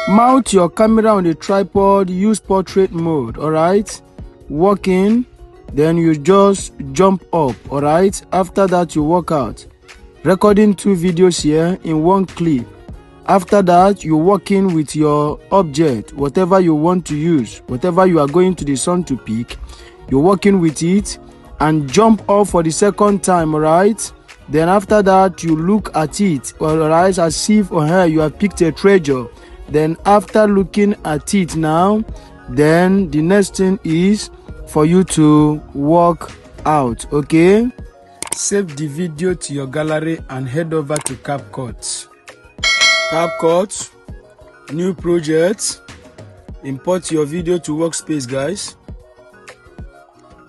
Mount your camera on the tripod, use portrait mode, alright? Walk in, then you just jump up, alright? After that, you walk out. Recording 2 videos here in 1 clip. After that, you walk in with your object, whatever you want to use, whatever you are going to the sun to pick, you walk in with it and jump off for the 2nd time, alright? Then after that, you look at it, alright, as if you have picked a treasure. Then after looking at it now, then the next thing is for you to walk out, okay? Save the video to your gallery and head over to CapCut. CapCut, new project, import your video to workspace, guys.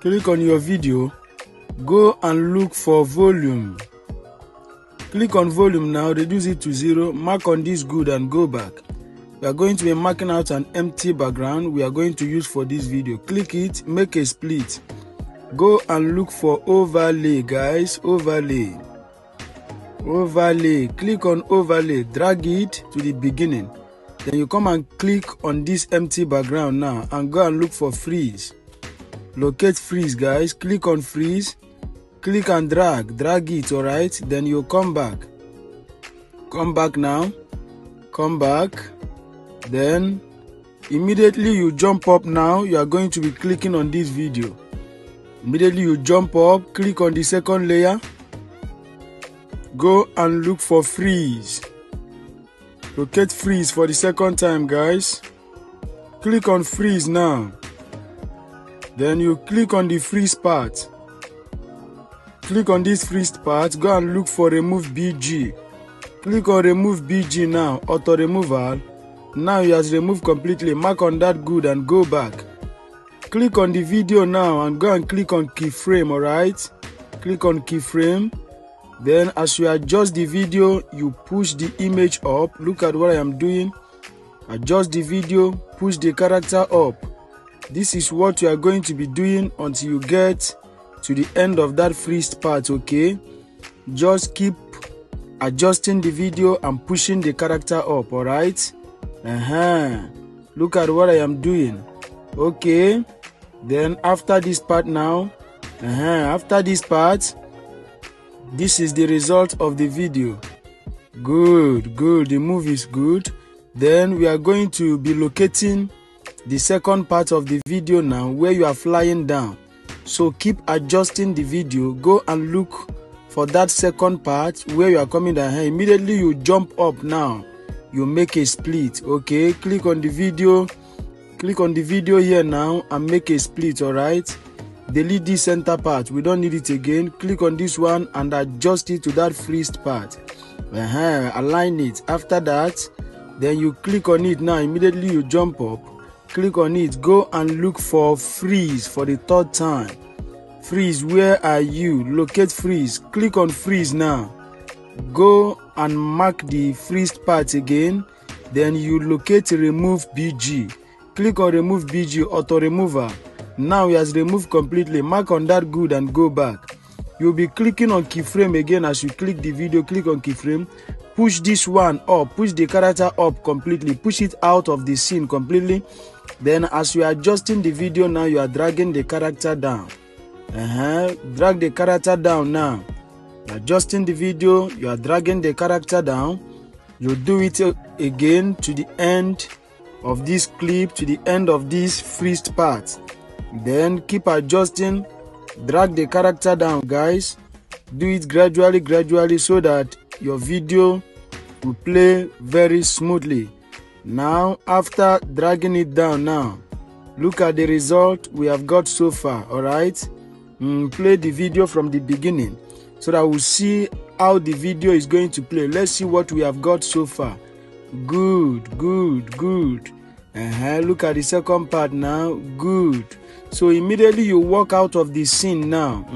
Click on your video, go and look for volume. Click on volume now, reduce it to 0, mark on this good and go back. We are going to be marking out an empty background we are going to use for this video. Click it, make a split. Go and look for overlay, guys. Overlay. Click on overlay, drag it to the beginning. Then you come and click on this empty background now and go and look for freeze. Locate freeze, guys. Click on freeze. Click and drag it, alright? Then you come back. Come back now. Come back. Then immediately you jump up now. You are going to be clicking on this video. Immediately you jump up, click on the 2nd layer. Go and look for freeze. Locate freeze for the 2nd time, guys. Click on freeze now. Then you click on the freeze part. Click on this freeze part. Go and look for remove BG. Click on remove BG now. Auto removal. Now it has removed completely. Mark on that good and go back. Click on the video now and go and click on keyframe, alright? Click on keyframe. Then as you adjust the video, you push the image up. Look at what I am doing. Adjust the video, push the character up. This is what you are going to be doing until you get to the end of that freeze part, okay? Just keep adjusting the video and pushing the character up, alright? Look at what I am doing. Okay. Then after this part now, after this part, this is the result of the video. Good. The move is good. Then we are going to be locating the 2nd part of the video now, where you are flying down. So keep adjusting the video. Go and look for that 2nd part where you are coming down. Immediately you jump up now. You make a split, okay? Click on the video here now and make a split, alright? Delete this center part, we don't need it again. Click on this one and adjust it to that freezed part. Align it. After that, then you click on it now. Immediately you jump up, click on it, go and look for freeze for the 3rd time. Freeze, where are you? Locate freeze. Click on freeze now. Go and mark the freezed part again. Then you locate remove BG. Click on remove BG, auto remover. Now it has removed completely. Mark on that good and go back. You'll be clicking on keyframe again. As you click the video, click on keyframe. Push this one up, push the character up completely, push it out of the scene completely. Then as you are adjusting the video now, you are dragging the character down. Drag the character down now. Adjusting the video, you are dragging the character down. You do it again to the end of this clip, to the end of this freezed part. Then keep adjusting, drag the character down, guys. Do it gradually so that your video will play very smoothly. Now after dragging it down now, look at the result we have got so far, alright? Play the video from the beginning so that we'll see how the video is going to play. Let's see what we have got so far. Good. Look at the 2nd part now. Good. So immediately you walk out of the scene now.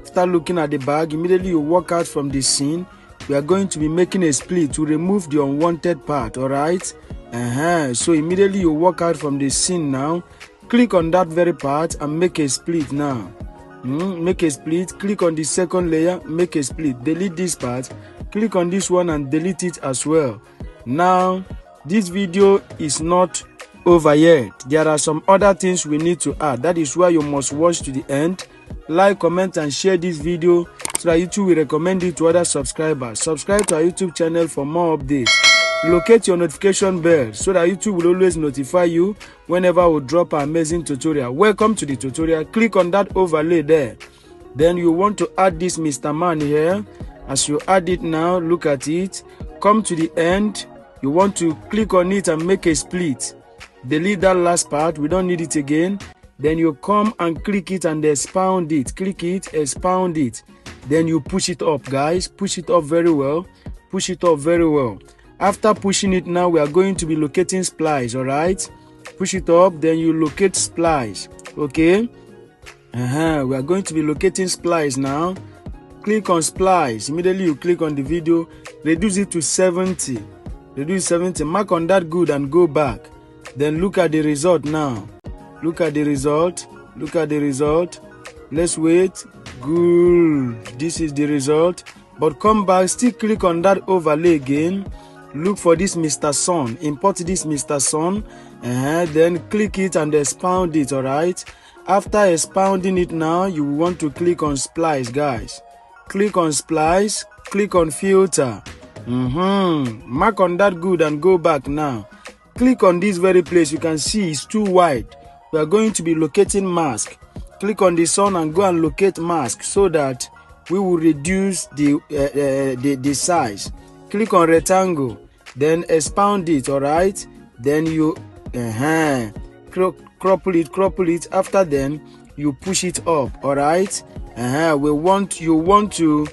Start looking at the bag. Immediately you walk out from the scene. We are going to be making a split to remove the unwanted part, alright? So immediately you walk out from the scene now. Click on that very part and make a split now. Make a split. Click on the 2nd layer, make a split. Delete this part. Click on this one and delete it as well. Now this video is not over yet. There are some other things we need to add. That is why you must watch to the end. Like, comment and share this video so that YouTube will recommend it to other subscribers. Subscribe to our YouTube channel for more updates. Locate your notification bell so that YouTube will always notify you whenever we drop an amazing tutorial. Welcome to the tutorial. Click on that overlay there. Then you want to add this Mr. Man here. As you add it now, look at it. Come to the end. You want to click on it and make a split. Delete that last part. We don't need it again. Then you come and click it and expound it. Click it, expound it. Then you push it up, guys. Push it up very well. Push it up very well. After pushing it now, we are going to be locating splice, all right? Push it up, then you locate splice, okay? We are going to be locating splice now. Click on splice. Immediately you click on the video. Reduce it to 70. Reduce 70. Mark on that good and go back. Then look at the result now. Look at the result. Look at the result. Let's wait. Good. This is the result. But come back. Still click on that overlay again. Look for this Mr. Sun. Import this Mr. Sun. Then click it and expound it. Alright. After expounding it now, you want to click on splice, guys. Click on splice. Click on filter. Mark on that good and go back now. Click on this very place. You can see it's too wide. We are going to be locating mask. Click on the sun and go and locate mask so that we will reduce the size. Click on rectangle. Then expound it. All right. Then you crop it. After then you push it up. All right. You want to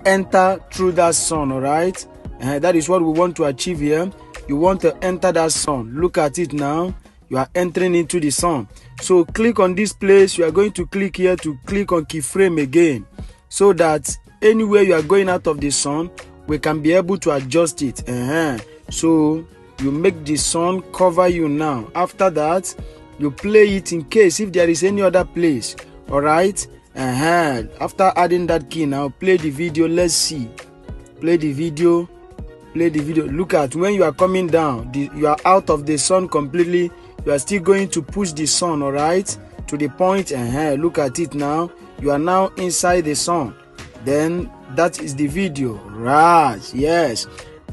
enter through that sun. All right. That is what we want to achieve here. You want to enter that sun. Look at it now. You are entering into the sun. So click on this place. You are going to click here to click on keyframe again, so that anywhere you are going out of the sun, we can be able to adjust it. So you make the sun cover you now. After that, you play it in case if there is any other place. All right. After adding that key now, play the video. Let's see. Play the video. Play the video. Look at when you are coming down. You are out of the sun completely. You are still going to push the sun, all right, to the point. Look at it now. You are now inside the sun. Then that is the video. Right. Yes.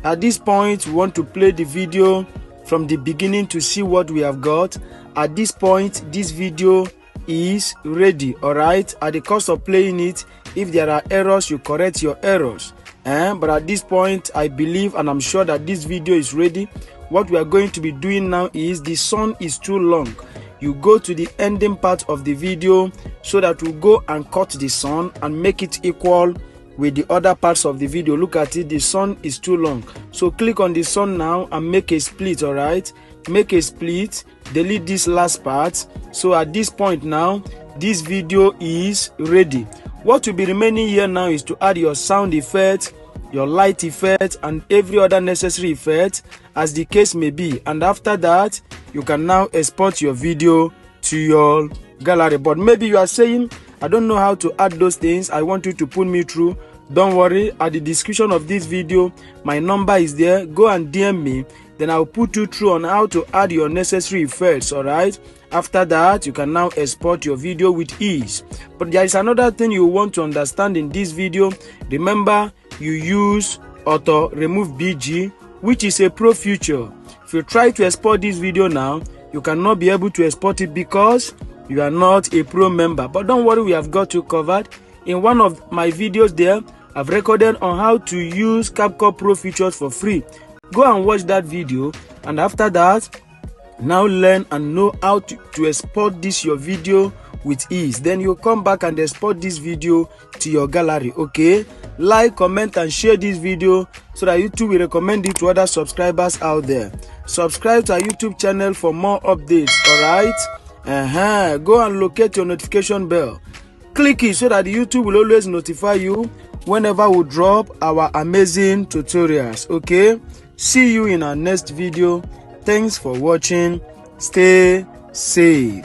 At this point, we want to play the video from the beginning to see what we have got. At this point, this video is ready. All right. At the cost of playing it, if there are errors, you correct your errors. But at this point, I believe and I'm sure that this video is ready. What we are going to be doing now is the sun is too long. You go to the ending part of the video so that we go and cut the sun and make it equal with the other parts of the video. Look at it. The sun is too long. So click on the sun now and make a split. All right. Make a split. Delete this last part. So at this point now, this video is ready. What will be remaining here now is to add your sound effect, your light effect, and every other necessary effect as the case may be. And after that, you can now export your video to your gallery. But maybe you are saying, I don't know how to add those things. I want you to put me through. Don't worry. At the description of this video, my number is there. Go and DM me. Then I'll put you through on how to add your necessary effects. All right. After that, you can now export your video with ease. But there is another thing you want to understand in this video. Remember, you use auto remove BG, which is a pro feature. If you try to export this video now, you cannot be able to export it because you are not a pro member. But don't worry, we have got you covered. In one of my videos there, I've recorded on how to use CapCut Pro features for free. Go and watch that video, and after that, now learn and know how to export this your video with ease. Then you come back and export this video to your gallery. Okay, like, comment and share this video so that YouTube will recommend it to other subscribers out there. Subscribe to our YouTube channel for more updates. All right. Go and locate your notification bell. Click it so that YouTube will always notify you whenever we drop our amazing tutorials. Okay, see you in our next video. Thanks for watching. Stay safe.